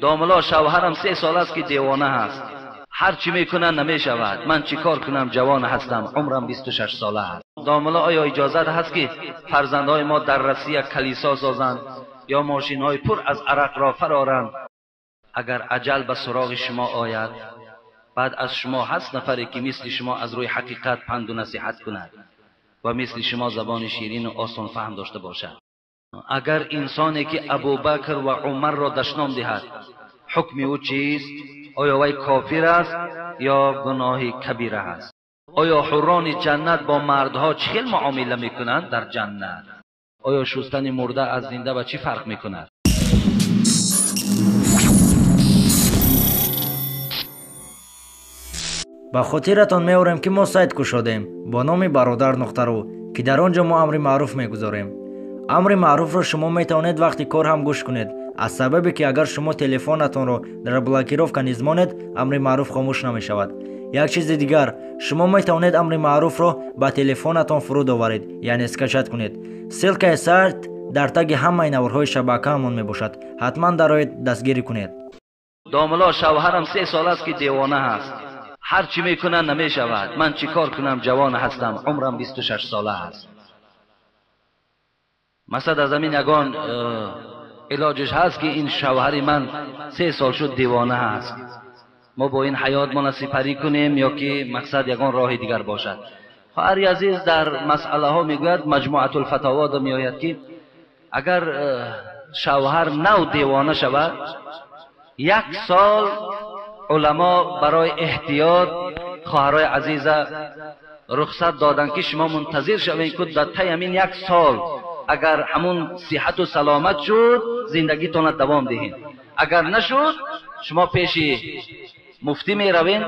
داملا شوهرم 3 سال است که دیوانه هست، هر چی میکنه نمیشود، من چی کار کنم؟ جوان هستم، عمرم 26 ساله است. داملا آیا اجازت هست که فرزندهای ما در رسی کلیسا سازند یا ماشین های پر از عرق را فرارند؟ اگر اجل به سراغ شما آید، بعد از شما هست نفری که مثل شما از روی حقیقت پند و نصیحت کند و مثل شما زبان شیرین و آسان فهم داشته باشد. اگر انسانی که ابوبکر و عمر را دشنام دهد، حکم او چیست؟ آیا وی کافر است یا گناه کبیره است؟ آیا حوران جنت با مردها چه معامله میکنند در جنت؟ آیا شستن مرده از زنده با چی فرق میکند؟ با خاطرتان میارم که ما سایت گشادیم با نام برادر نقطه که در آنجا ما امر معروف میگذاریم. امر معروف را شما میتوانید وقتی کار هم گوش کنید، از سببی که اگر شما تلفنتان را در بلاکیروفکا نزمانید امر معروف خاموش نمیشود. یک چیز دیگر، شما میتوانید امر معروف را با تلفنتان فرود آورید، یعنی اسکچت کنید. سلک سایت در تگ همه نوارهای شبکه همان میباشد، حتما درآیید دستگیری کنید. داملا شوهرم 3 سال است که دیوانه هست، هر چی میکنه نمیشود، من چی کار کنم؟ جوان هستم، عمرم 26 ساله است. مثلا از همین یگان علاجش هست که این شوهر من 3 سال شد دیوانه هست، ما با این حیات ما سپری کنیم یا که مقصد یگان راه دیگر باشد. خواهر عزیز در مسئله ها میگوید، مجموعه الفتاوا دا میآید که اگر شوهر نو دیوانه شود، 1 سال علما برای احتیاط خواهرای عزیز رخصت دادن که شما منتظر شوید که در طی همین 1 سال اگر همون صحت و سلامت شد زندگیتون دوام دهین، اگر نشد شما پیش مفتی می روین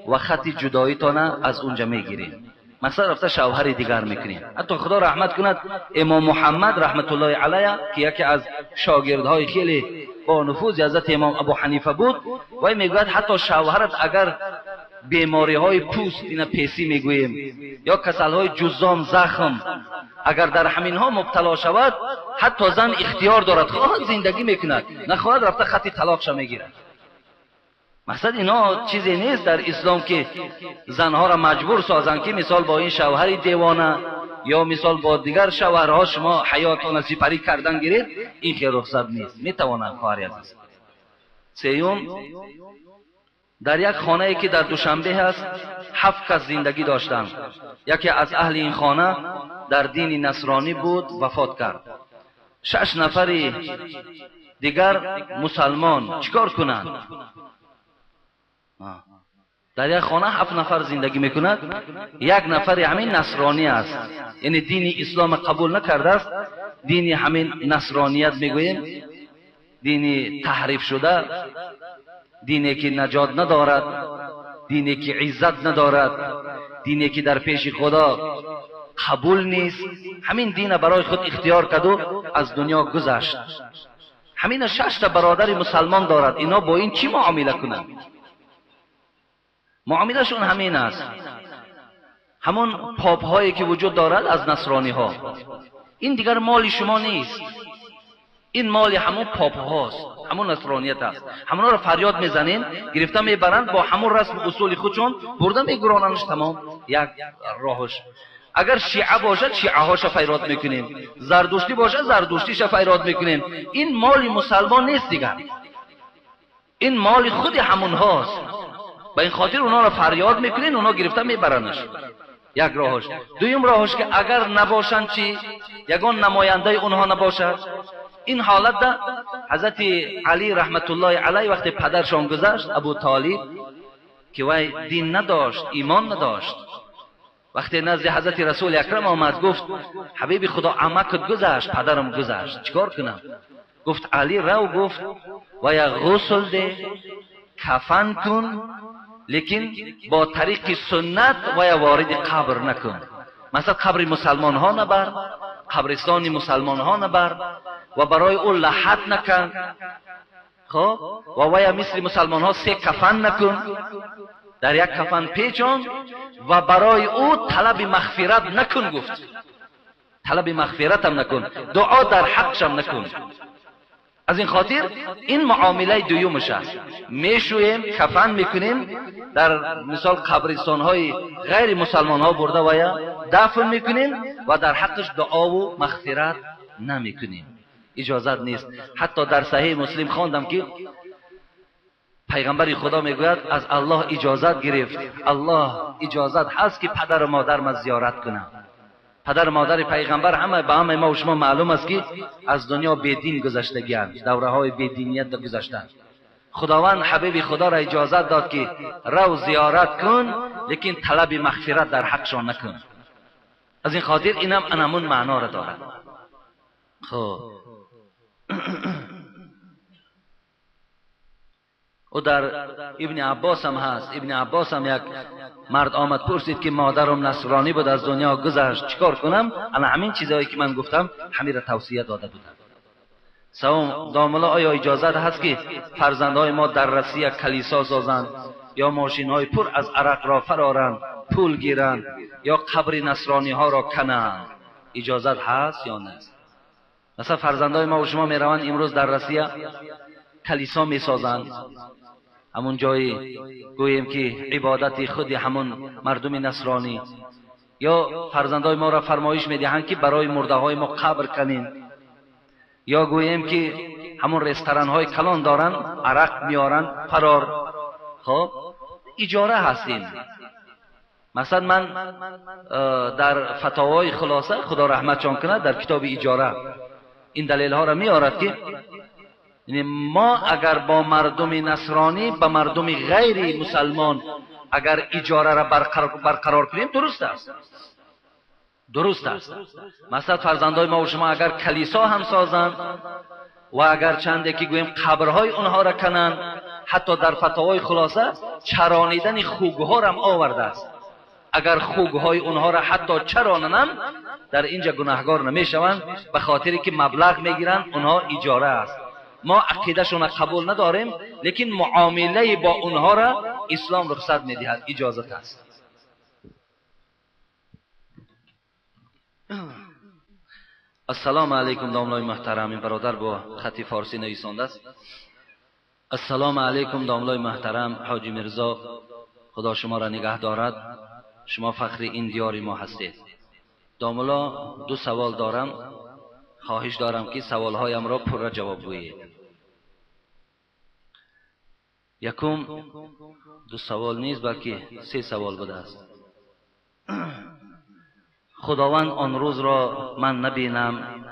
و خط جداییتون از اونجا میگیرین، مثلا رفته شوهر دیگر میکنین. حتی خدا رحمت کند امام محمد رحمت الله علیه که یکی از شاگردهای خیلی با نفوذ حضرت امام ابو حنیفه بود، و میگوید حتی شوهرت اگر بیماری های پوست، اینا پیسی میگوییم، یا کسل های جزام زخم، اگر در همین ها مبتلا شود، حتی زن اختیار دارد، خواهد زندگی میکند، نخواهد رفته خط طلاقش میگیرد. مقصد اینا چیزی نیست در اسلام که زنها را مجبور سازند که مثال با این شوهر دیوانه یا مثال با دیگر شوهرها شما حیاتون سپری کردن گیرید، این که رخصت نیست. میتوانند خواهر عزیز. سیوم، در یک خانه ای که در دوشنبه هست 7 کس زندگی داشتند. یکی از اهل این خانه در دین نصرانی بود، وفات کرد. 6 نفر دیگر مسلمان. چیکار کنند؟ در یک خانه 7 نفر زندگی میکند، 1 نفر همین نصرانی است، یعنی دین اسلام قبول نکرده است، دین همین نصرانیت میگوییم، دین تحریف شده، دینی که نجات ندارد، دینی که عزت ندارد، دینی که در پیش خدا قبول نیست، همین دین برای خود اختیار کرد و از دنیا گذشت. همین 6 تا برادر مسلمان دارد، اینا با این چی معامله کنند؟ معاملهشون همین است، همون پاپ هایی که وجود دارد از نصرانی ها. این دیگر مال شما نیست، این مال همون پاپ هاست، همون نصرانیت است. همون را فریاد میزنین، گرفته میبرند، با همون رسم اصول خودشون برده میگراننش. تمام یک راهش. اگر شیعه باشد شیعه هاش فریاد میکنیم، زردشتی باشد زردشتیش فریاد میکنیم. این مال مسلمان نیست دیگر، این مال خود همون هاست. با این خاطر اونا را فریاد میکنین، اونا گرفته میبرنش. یک راهش. دویم راهش که اگر نباشند چی؟ یگان نماینده اونها نباشد. این حالت ده حضرت علی رحمت الله علیه وقتی پدرشان گذشت، ابو طالب که وای دین نداشت، ایمان نداشت، وقتی نزد حضرت رسول اکرم آمد گفت حبیب خدا عمکت گذشت، پدرم گذشت، چیکار کنم؟ گفت علی رو، گفت و یا غسل ده، کفن کن، لیکن با طریق سنت و یا وارد قبر نکن. مثلا قبر مسلمان ها نبر، قبرستان مسلمان ها نبر و برای او لحد نکن. خب و یا مثل مسلمان ها 3 کفن نکن، در یک کفن پیچان و برای او طلب مغفرت نکن. گفت طلب مغفرت هم نکن، دعا در حقش هم نکن. از این خاطر این معامله دویمش است. میشویم، کفن میکنیم، در مثال قبرستان های غیر مسلمان ها برده و یا دفن میکنیم و در حقش دعا و مغفرت نمیکنیم. اجازت نیست. حتی در صحیح مسلم خواندم که پیغمبر خدا میگوید از الله اجازت گرفت، الله اجازت هست که پدر و مادرم زیارت کنم. پدر و مادر پیغمبر همه به همه ما و شما معلوم است که از دنیا بیدین گذشتگی‌اند، دوره های بیدینیت گذشتند. خداوند حبیب خدا را اجازت داد که رو زیارت کن، لیکن طلب مغفرت در حقشان نکن. از این خاطر اینم انمون معنا را دارد. خب و در ابن عباس هم هست. ابن عباس هم یک مرد آمد پرسید که مادرم نصرانی بود، از دنیا گذشت، چیکار کنم؟ انا همین چیزایی که من گفتم همین را توصیه داده بودم. سوم داملا آیا اجازت هست که فرزندهای ما در رسی یک کلیسا سازند یا ماشین های پر از عرق را فرارند، پول گیرند یا قبر نصرانی ها را کنند؟ اجازت هست یا نه؟ مثلا فرزندهای ما و شما میروند امروز در رسی کلیسا میسازند، همون جایی گوییم که عبادت خود همون مردم نصرانی، یا فرزندای ما را فرمایش میدهند که برای مرده های ما قبر کنیم، یا گوییم که همون رستوران های کلان دارن عرق میارن فرار. خب اجاره هستیم. مثلا من در فتاوای خلاصه خدا رحمتشان کنه در کتاب اجاره این دلیل ها را میارد که یعنی ما اگر با مردم نصرانی به مردم غیر مسلمان اگر اجاره را برقرار کنیم درست است. درست است. مثلا فرزندای ما و شما اگر کلیسا هم سازند و اگر چنده که گویم قبرهای اونها را کنند، حتی در فتاوای خلاصه چرانیدن خوگها را هم آورده است. اگر خوگهای اونها را حتی چراننم در اینجا گناهگار نمیشوند، به خاطری که مبلغ میگیرند اونها اجاره است. ما عقیدهشون قبول نداریم، لیکن معامله با اونها را اسلام رخصت میدهد، اجازت است. السلام علیکم داملای محترم. این برادر با خط فارسی نویسنده است. السلام علیکم داملای محترم حاجی مرزا، خدا شما را نگه دارد. شما فخر این دیار ما هستید. داملا دو سوال دارم، خواهش دارم که سوالهایم را پر جواب گویید. یکم دو سوال نیست بلکه سه سوال بوده است. خداوند آن روز را من نبینم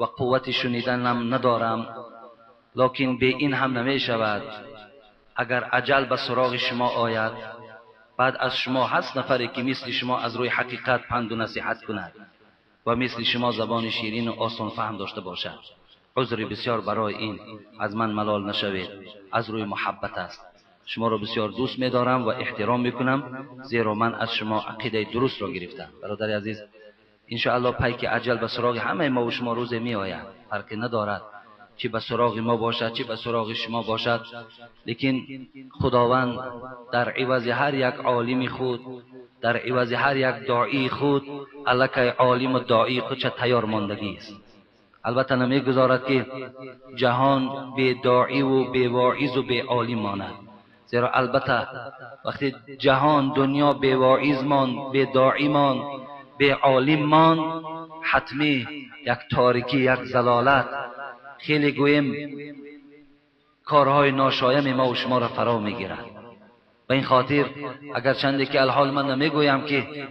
و قوت شنیدنم ندارم، لکن به این هم نمی شود اگر اجل به سراغ شما آید، بعد از شما هست نفری که مثل شما از روی حقیقت پند و نصیحت کند و مثل شما زبان شیرین و آسان فهم داشته باشد. عذری بسیار برای این، از من ملال نشوید، از روی محبت است. شما را بسیار دوست می دارم و احترام می کنم، زیرا من از شما عقیده درست را گرفتم. برادر عزیز، انشاءالله پیک اجل به سراغ همه ما و شما روز می آید، فرقی ندارد چه به سراغ ما باشد چه به سراغ شما باشد، لیکن خداوند در عوض هر یک عالم خود، در عوض هر یک داعی خود، الکه عالم و داعی خود چه تیار ماندگی است. البته نمیگذارد که جهان به داعی و به واعظ و به عالم ماند، زیرا البته وقتی جهان دنیا به واعظ مان، به داعی مان، به عالم مان، حتمی یک تاریکی، یک ضلالت، خیلی گویم کارهای ناشایم ما و شما را فرا میگیرد. و این خاطر اگر چندی که الحال من نمیگویم که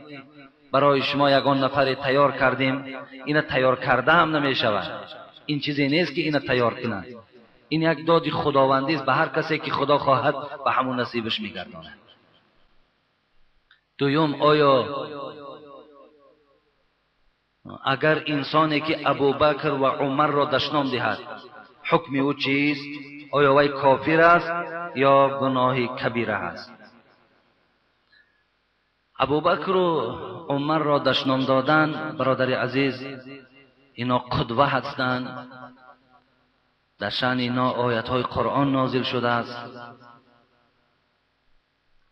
برای شما یگان نفر تیار کردیم، این تیار کرده هم نمیشود. این چیزی نیست که این تیار کنند، این یک داد خداوندی است به هر کسی که خدا خواهد به همون نصیبش میگرداند. دوم، آیا اگر انسانی که ابوبکر و عمر را دشنام دهد حکم او چیست؟ آیا وی کافر است یا گناه کبیره است؟ ابوبکر و عمر را دشنام دادن، برادر عزیز، اینا قدوه هستند. در شأن اینا آیت های قرآن نازل شده است.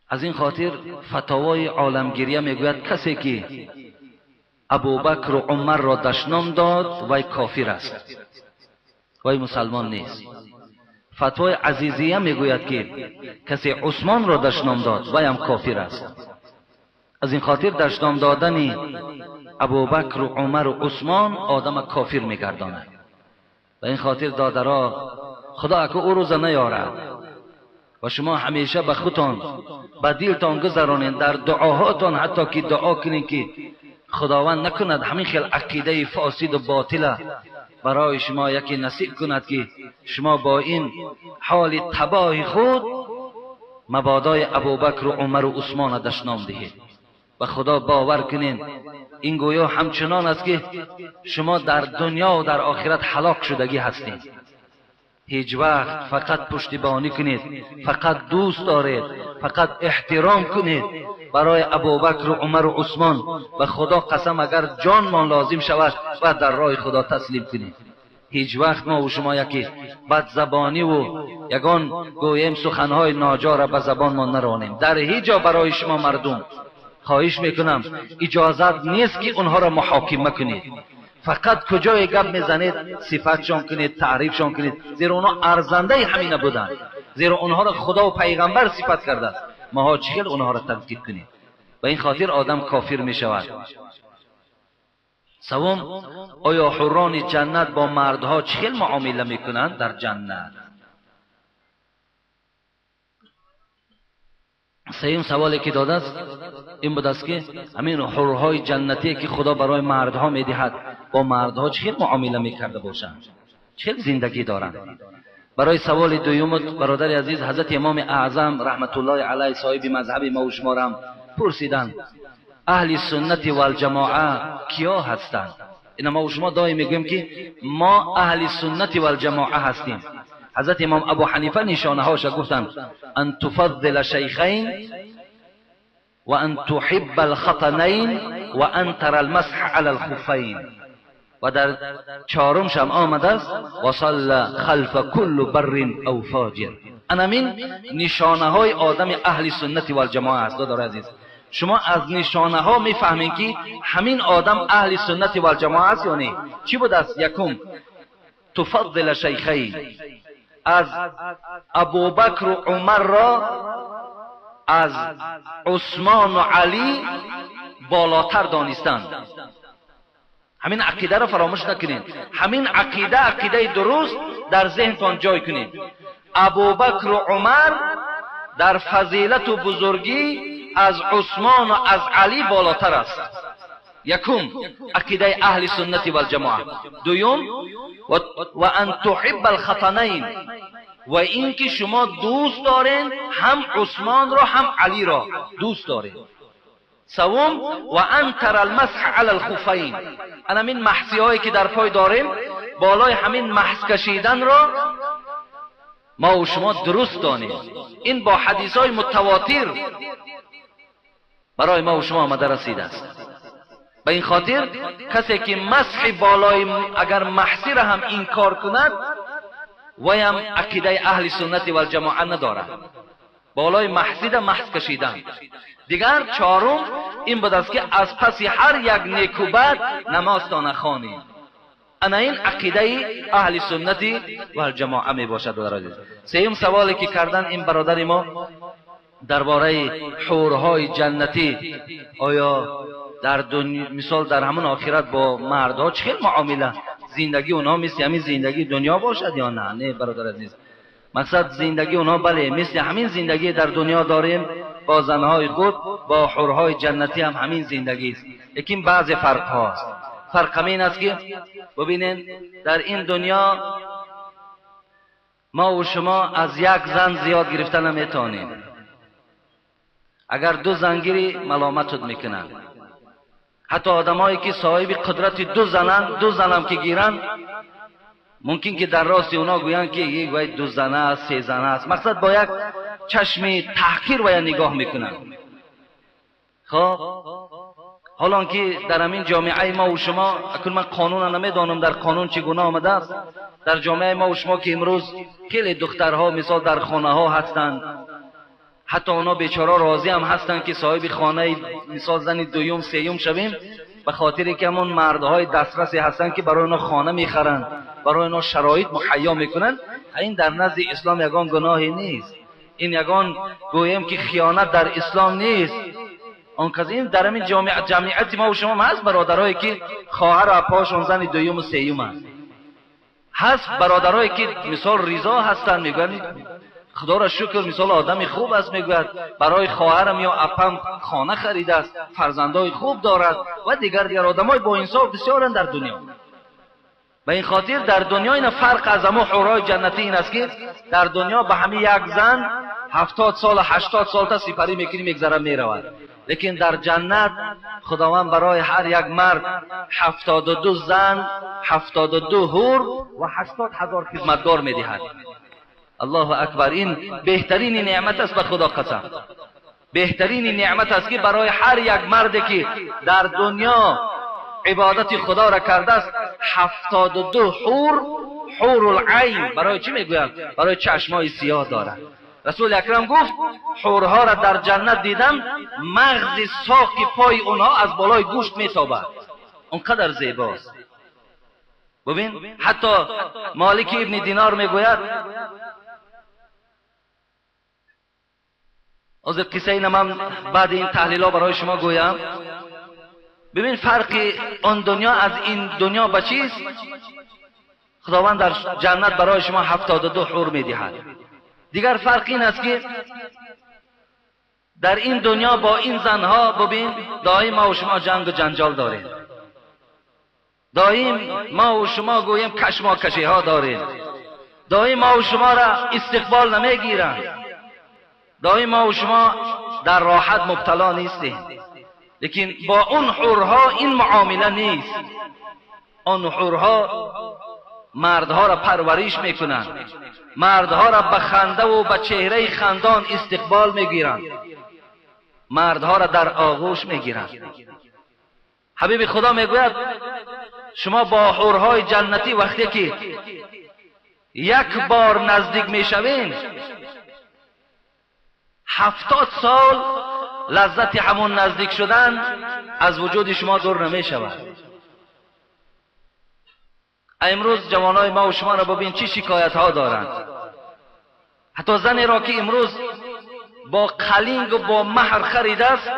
از این خاطر فتاوای عالمگیریه میگوید کسی که ابوبکر و عمر را دشنام داد وی کافر است. وای مسلمان نیست. فتوای عزیزیه میگوید که کسی عثمان را دشنام داد وای هم کافر است. از این خاطر دشنام دادن ابوبکر و عمر و عثمان آدم کافر میگرداند. و این خاطر دادرا خدا اکو او روز نیارد و شما همیشه به خودتان به دلتان گذرانین، در دعاهاتان حتی که دعا کنین که خداوند نکند همین خیل عقیده فاسد و باطله برای شما یکی نصیب کند که شما با این حال تباه خود مبادای ابوبکر و عمر و عثمان دشنام دهید. و خدا باور کنین این گویا همچنان است که شما در دنیا و در آخرت هلاک شدگی هستید. هیچ وقت فقط پشتیبانی کنید، فقط دوست دارید، فقط احترام کنید برای ابوبکر و عمر و عثمان و خدا قسم اگر جانمان لازم شود و در راه خدا تسلیم کنید. هیچ وقت ما و شما یکی بد زبانی و یگان گویم سخنهای ناجار به زبانمان نرانیم. در هیچ جا برای شما مردم خواهش میکنم اجازت نیست که اونها را محاکمه کنید. فقط کجای گپ میزنید صفتشان کنید، تعریفشان کنید، زیرا اونها ارزنده همین بودن، زیرا اونها را خدا و پیغمبر صفت کرده است. ماها چگل اونها را تنقید کنید؟ و این خاطر آدم کافر می شود. سوم، آیا حوران جنت با مردها چگل معامله میکنند در جنت؟ سوم سوالی که داده است این بود است که همین حورهای جنتی که خدا برای مردها میدهد با مردها چه معامله میکرده باشند، چه زندگی دارند. برای سوال دوم برادر عزیز حضرت امام اعظم رحمت الله علیه صاحب مذهب ما و شما را پرسیدند اهل سنت و الجماعه کیا هستند؟ این ما و شما دائم میگویم که ما اهل سنت و الجماعه هستیم. حضرت امام ابو حنیفه نشانه هاش گفتند ان تفضل شیخین و ان تحب الخطنین و ان ترى المسح على الخفین. و در چهارمش هم آمده است و صلى خلف كل بر او فاجر. این نشانه های آدم اهل سنت و الجماعه است. دادار عزیز شما از نشانه ها میفهمین که همین آدم اهل سنت و الجماعه است یا نه؟ چی بود است؟ یکم تفضل شیخین، از ابوبکر و عمر را از عثمان و علی بالاتر دانستند. همین عقیده را فراموش نکنید. همین عقیده درست در ذهنتان جای کنید. ابوبکر و عمر در فضیلت و بزرگی از عثمان و از علی بالاتر است. یکم عقیده اهل سنت و الجماعه. دوم و ان تحب الخطنین، و این که شما دوست دارین هم عثمان را هم علی را دوست دارین. سوم و ان ترى المسح على الخفین. همین محسی هایی که در پای داریم بالای همین محس کشیدن را ما و شما درست دانیم. این با حدیث های متواتر برای ما و شما آمده رسیده است. به این خاطر کسی که مسح بالای اگر محسی را هم انکار کند ویم عقیده اهل سنت و الجماعه ندارد. بالای محسی را محس کشیدن. دیگر چهارم این بود است که از پس هر یک نیک و بد نماز تا نخوانید. این عقیده اهل سنت و الجماعه می باشد. سوم سوالی که کردن این برادر ما درباره حورهای جنتی، آیا در دنیا مثال در همون آخرت با مردها چه معامله زندگی اونها مثل همین زندگی دنیا باشد یا نه؟ نه برادر عزیز، مقصد زندگی اونها بله مثل همین زندگی در دنیا داریم با زنهای خود، با حورهای جنتی هم همین زندگی است، لیکن بعض فرق هاست. فرق همین است که ببینید در این دنیا ما و شما از یک زن زیاد گرفتن نمیتونیم. اگر دو زن گیری ملامتت میکنن. حتی آدمایی که صاحب قدرت دو زنم که گیرن ممکن که در راست اونا گویند که یک باید دو زنه است، سه زنه است. مقصد با یک چشم تحقیر و نگاه میکنن. خب حالا که در همین جامعه ما و شما اکنون من قانون نمیدانم در قانون چگونه آمده است، در جامعه ما و شما که امروز خیلی دخترها مثال در خانه ها هستند، حتی اونا بیچاره راضی هم هستند که صاحب خانه مثال زن دوم سیوم شویم، به خاطر که همون مردهای دسترسی هستند که برای اونا خانه میخرند برای اونا شرایط مهیا میکنن، این در نزد اسلام یگان گناهی نیست. این یگان گویم که خیانت در اسلام نیست. آن کسی در همین جمعیت ما و شما هست برادرایی که خواهر و اپاشون زن دویم و سیوم هست برادرایی که مثال ریزا هستن، میگن خدا را شکر مثال آدمی خوب است، میگوید برای خواهرم یا اپم خانه خریده است، فرزندای خوب دارد و دیگر آدمای با انصاف بسیارن در دنیا. به این خاطر در دنیا این فرق از همه حورای جنتی این است که در دنیا به همه یک زن 70 سال 80 سال تا سپری میکنی میگذره میرود، لیکن در جنت خداوند برای هر یک مرد 72 زن 72 حور و 80,000 خدمتگار میدهد. الله اکبر. این بهترین نعمت است، به خدا قسم بهترین نعمت است که برای هر یک مردی که در دنیا عبادت خدا را کرده است 72 حور العین. برای چی میگویم؟ برای چشمای سیاه دارد. رسول اکرم گفت حورها را در جنت دیدم، مغز ساق پای اونها از بالای گوشت میتابد، اونقدر زیباست. ببین حتی مالک ابن دینار میگوید، از قصه این من بعد این تحلیل ها برای شما گویم. ببین فرق اون دنیا از این دنیا به چیست؟ خداوند در جنت برای شما 72 حور میدهد. دیگر فرق این است که در این دنیا با این زنها ببین دائم ما و شما جنگ و جنجال داریم، دائم ما و شما گویم کشماکشی ها داریم، دائم ما و شما را استقبال نمیگیرن، دائم ما و شما در راحت مبتلا نیستیم. لیکن با اون حورها این معامله نیست. اون حورها مردها را پرورش میکنند، مردها را به خنده و به چهره خندان استقبال میگیرند، مردها را در آغوش میگیرند. حبیب خدا میگوید شما با حورهای جنتی وقتی که یک بار نزدیک میشوین 70 سال لذت همون نزدیک شدن از وجود شما دور نمیشود. امروز جوانای ما و شما را ببین چی شکایت ها دارند. حتی زنی را که امروز با قلینگ و با مهر خریده است،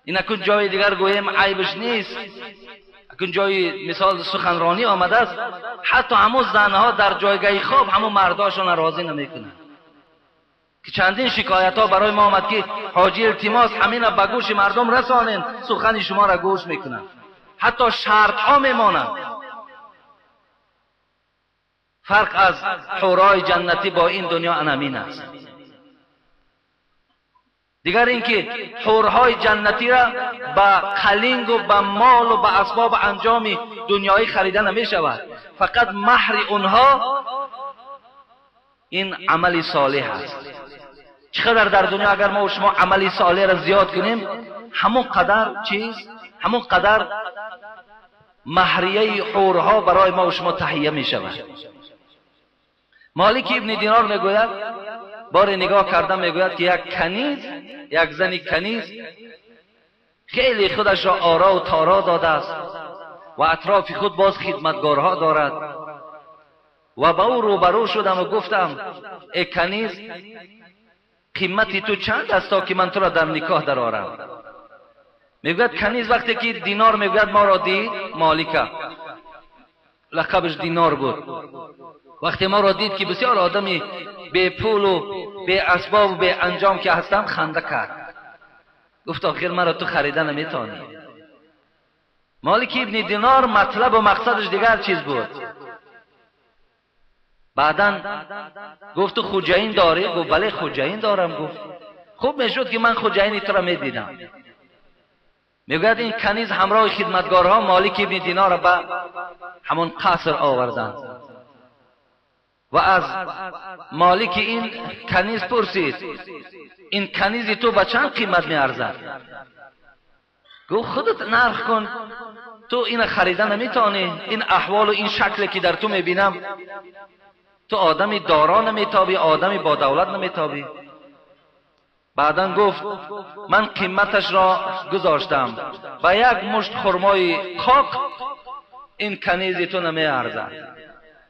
این اکن جای دیگر گویم عیبش نیست، اکن جای مثال سخنرانی آمده است، حتی همون زنها در جایگاه خواب همون مرداشون راضی نمیکنند. که چندین شکایت ها برای ما آمد که حاجی التماس همین به گوش مردم رسانین، سخن شما را گوش میکنند، حتی شرط ها میمانند. فرق از حورای جنتی با این دنیا انمین است. دیگر اینکه حورهای جنتی را با قلینگ و با مال و با اسباب انجام دنیایی خریده نمی شود، فقط مهر اونها این عمل صالح است. چقدر در دنیا اگر ما و شما عملی صالح را زیاد کنیم، همون قدر چیز، همون قدر مهریه حورها برای ما و شما تهیه می شود. مالک ابن دینار میگوید، بار نگاه کردم، میگوید که یک کنیز، یک زن کنیز خیلی خودش را آرا و تارا داده است و اطراف خود باز خدمتگارها دارد و با او روبرو شدم و گفتم ای کنیز قیمتی تو چند است تا که من تو را در نکاح درآورم؟ میگوید کنیز وقتی که دینار میگوید ما را دید، مالکه لقبش دینار بود، وقتی ما را دید که بسیار آدمی به پول و به اسباب و به انجام که هستم خنده کرد. گفت آخر مرا تو خریده نمیتانی. مالک ابن دینار مطلب و مقصدش دیگر چیز بود. بعدن گفت تو خوجین داری؟ گفت بله خوجین دارم. گفت خوب میشد که من خوجین تو را میدیدم. میگوید این کنیز همراه خدمتگارها مالک ابن دینار را به همون قصر آوردند و از مالک این کنیز پرسید این کنیزی تو به چند قیمت میارزد؟ گفت خودت نرخ کن، تو این خریده نمیتانی، این احوال و این شکلی که در تو میبینم تو آدمی دارا نمیتابی، آدمی با دولت نمیتابی. بعدن گفت من قیمتش را گذاشتم و یک مشت خرمای خاک این کنیز تو نمیارزد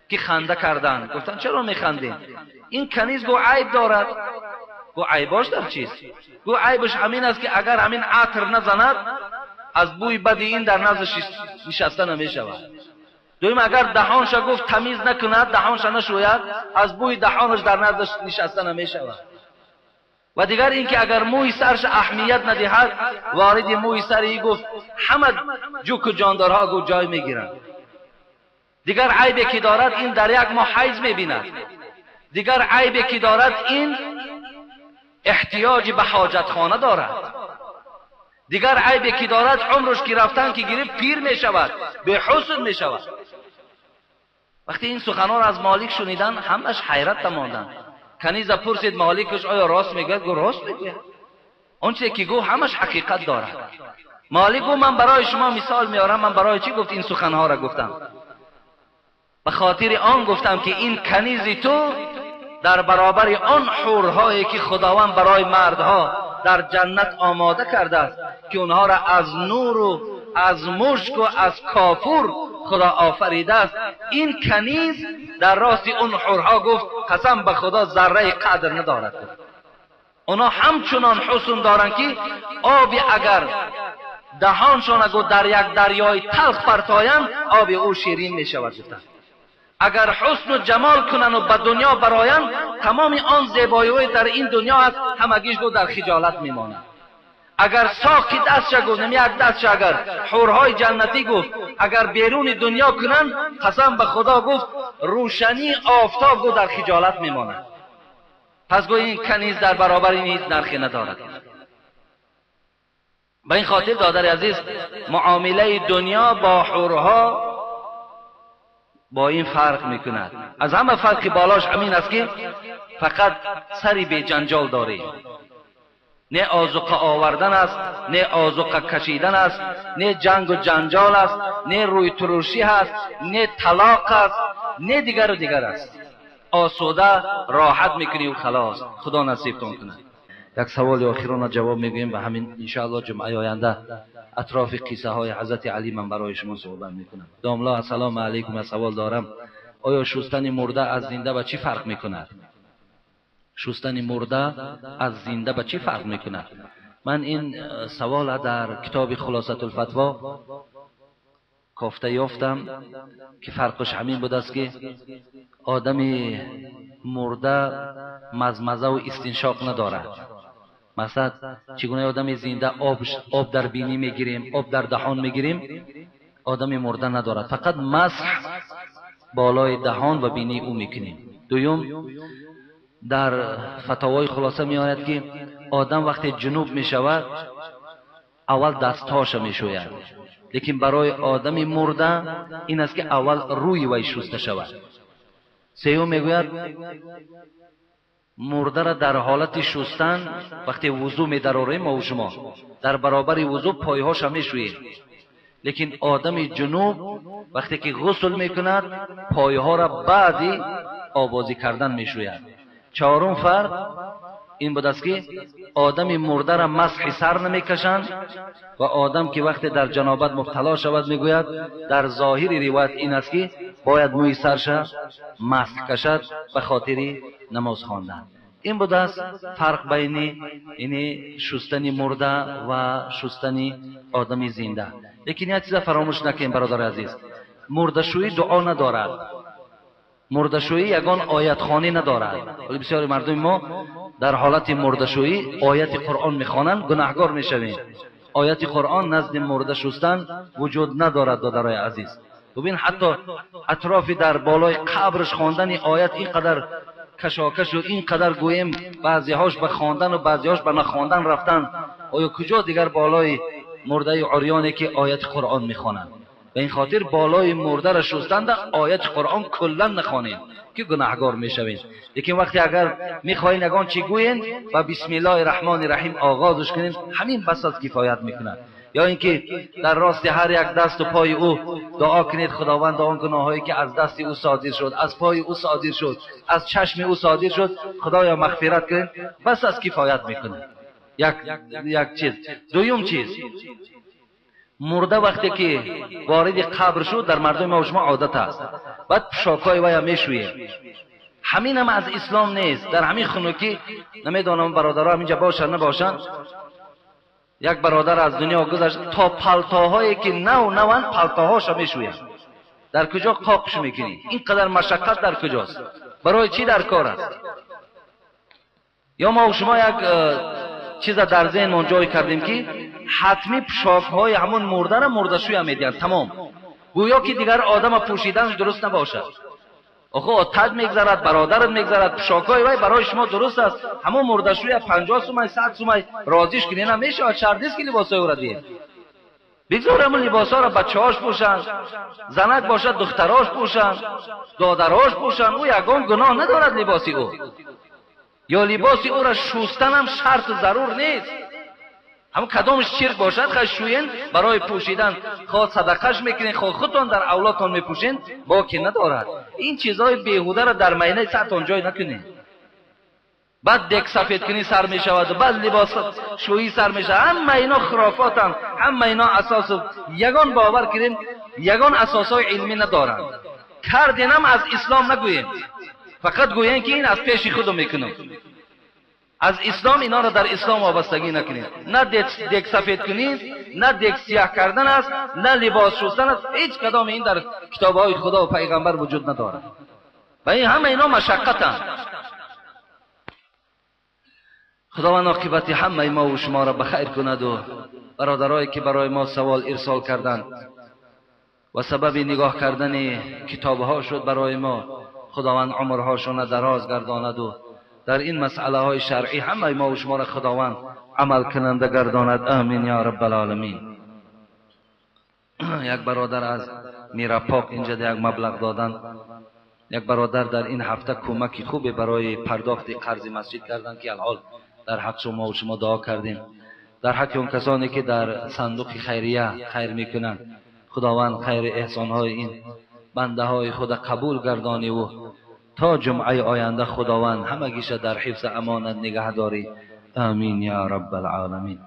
که خنده کردن. گفتن چرا میخندین؟ این کنیز گو عیب دارد. گو عیباش در چیست؟ گو عیبش همین است که اگر همین عطر نزند از بوی بدی این در نزدش نشسته نمیشود. دویم اگر دهانش گفت تمیز نکند، دهانش نشوید، از بوی دهانش در نزدش نشسته نمیشود. و دیگر اینکه اگر موی سرش اهمیت ندهد، وارد موی سری گفت همه جوک و جاندارها گو جای میگیرند. دیگر عیبی که دارد این در یک ماه حیض میبیند. دیگر عیبی که دارد این احتیاج به حاجتخانه دارد. دیگر عیبی که دارد عمرش که رفتن که گرفت پیر میشود، به حسن میشود. وقتی این سخنان از مالک شنیدن همش حیرت ماندن. کنیز پرسید مالکش آیا راست میگه؟ گفت راست میگه. آنچه که گفت همش حقیقت دارد. مالک گفت من برای شما مثال میارم. من برای چی گفت این سخنها را گفتم؟ به خاطر آن گفتم که این کنیز تو در برابر آن حورهایی که خداوند برای مردها در جنت آماده کرده است که اونها را از نور و از مشک و از کافور خدا آفریده است، این کنیز در راست اون حورها گفت قسم به خدا ذره قدر ندارد. اونا همچنان حسن دارند که آبی اگر دهانشان اگر در یک دریای تلخ پرتایند آب او شیرین می شود. اگر حسن و جمال کنن و به دنیا برایند تمام آن زیبایی در این دنیا است همگیش گو در خجالت میمانند. اگر ساقی دستش گفت نمی یک دستش اگر حورهای جنتی گفت اگر بیرون دنیا کنن قسم به خدا گفت روشنی آفتاب گو در خجالت میمانند. پس گو این کنیز در برابر این هیچ نرخی ندارد. به این خاطر دادر عزیز معامله دنیا با حورها با این فرق میکند. از همه فرق بالاش همین است که فقط سری به جنجال داره. نه آذوقه آوردن است، نه آذوقه کشیدن است، نه جنگ و جنجال است، نه روی تروشی است، نه طلاق است، نه دیگر و دیگر است. آسوده راحت میکنی و خلاص. خدا نصیبتون کنه. یک سوال آخرانه جواب میگویم و همین انشاءالله جمعه آینده اطراف قصه های حضرت علی من برای شما صحبت میکنم. داملا السلام علیکم. از سوال دارم آیا شستن مرده از زنده به چی فرق میکند؟ شستن مرده از زنده به چی فرق میکند؟ من این سوال در کتاب خلاصة الفتوا گفته یافتم که فرقش همین بود است که آدم مرده مزمزه و استنشاق ندارد. مثلا چگونه آدم زنده آب در بینی میگیریم، آب در دهان میگیریم، آدم مرده ندارد. فقط مسح بالای دهان و بینی او میکنیم. دوم در فتاوای خلاصه میآید که آدم وقتی جنوب میشود اول دستهاش میشوید، لیکن برای آدم مرده این است که اول روی وی شسته شود. سیوم میگوید مرده را در حالت شستن وقتی وضو می‌داریم ما و شما در برابر وضو پایهاش میشوییم، لیکن آدم جنوب وقتی که غسل میکند پایها را بعدی آبازی کردن میشوید. چهارم فرق این بود است که آدم مرده را مسح سر نمیکشند و آدم که وقتی در جنابت مبتلا شود میگوید در ظاهر روایت این است که باید موی سرش مسح کشد به خاطر نماز خواندن. این بود است فرق بین این شستن مرده و شستن آدم زنده. لیکن یک چیز فراموش نکنیم برادر عزیز، مرده‌شویی دعا ندارد، مرده‌شویی یگان آیت خوانی ندارد. ولی بسیاری مردم ما در حالت مرده‌شویی آیت قرآن میخوانند گناهگار میشویم. آیت قرآن نزد مرده شستن وجود ندارد دادرای عزیز. ببین حتی اطراف در بالای قبرش خواندن آیت اینقدر کشاکش و اینقدر گویم بعضی هاش به خواندن و بعضی هاش به نخواندن رفتن. آیا کجا دیگر بالای مرده عریانی که آیت قرآن میخوانند؟ به این خاطر بالای مرده را شستند آیت قرآن کلا نخوانید که گناهگار میشوید. لیکن وقتی اگر میخواین یگان چی گوین و بسم الله الرحمن الرحیم آغازش کنین همین بس از کفایت میکند. یا اینکه در راست هر یک دست و پای او دعا کنید خداوند آن گناهایی که از دست او صادر شد، از پای او صادر شد، از چشم او صادر شد خدایا مغفرت کن، بس از کفایت میکنه. یک چیز. دوم چیز مرده وقتی که وارد قبر شد در مردم ما و شما عادت است، بعد پشاکای وی میشویه. همین هم از اسلام نیست. در همین خنوکی نمیدانم برادرها همینجا باشن نباشن، یک برادر از دنیا گذشت، تا پالتوهایی که نوان پالتوهاش میشویه. در کجا قاقش میکنی؟ اینقدر مشقت در کجاست؟ برای چی در کار است؟ یا ما و شما یک چیز در ذهن جای کردیم که حتمی پشاک های همون مرده را مردشوی هم میدین تمام، گویا که دیگر آدم پوشیدنش درست نباشد. آخه تاج میگذارد، برادرت میگذارد، پشاک های وای برای شما درست است. همون مردشوی 50 سومای 100 سومای رازیش کنی نمیشه. چردیس که لباس های او را دید بگذار همون لباس ها را بچه‌هاش پوشن، زنک باشد دختراش پوشن، دادراش پوشن. او یگان گناه ندارد لباسی او، یا لباسی او را شستن هم شرط و ضرور نیست. هم کدامش چرک باشد خواهد شوین برای پوشیدن، خواهد صدقش میکنین، خواهد خودتان در اولادتان میپوشین، باکی ندارد. این چیزهای بیهوده را در میانه سرتان جای نکنین. بعد دک سفید کنی سر میشود و بعد لباس شویی سر میشه. همه اینا خرافاتن، همه اینا اساس یگان باور کردیم، یگان اساسای علمی ندارند. کردین هم از اسلام نگوییم، فقط گویین که این از پیش خودم میکنم. از اسلام اینا را در اسلام وابستگی نکنید. نه دک سفید کنید، نه دک سیاه کردن است، نه لباس شستن است. هیچ کدام این در کتابهای خدا و پیغمبر وجود ندارد. و این همه اینا مشقتند. خداوند عاقبت همه ما و شما را بخیر کند و برادرایی که برای ما سوال ارسال کردند و سبب نگاه کردن کتابها شد برای ما، خداوند عمرهاشون دراز گرداند و در این مسئله های شرعی همه ما و شما را خداوند عمل کننده گرداند. آمین یا رب العالمین. یک برادر از میرپاک اینجا یک مبلغ دادن. یک برادر در این هفته کمکی خوبی برای پرداخت قرض مسجد کردن که الحال در حق شما و شما دعا کردیم. در حق اون کسانی که در صندوق خیریه خیر میکنن، خداوند خیر احسان های این بنده های خود قبول گردانی و تا جمعه آینده خداوند همگیش در حفظ امانت نگه داری. آمین یا رب العالمین.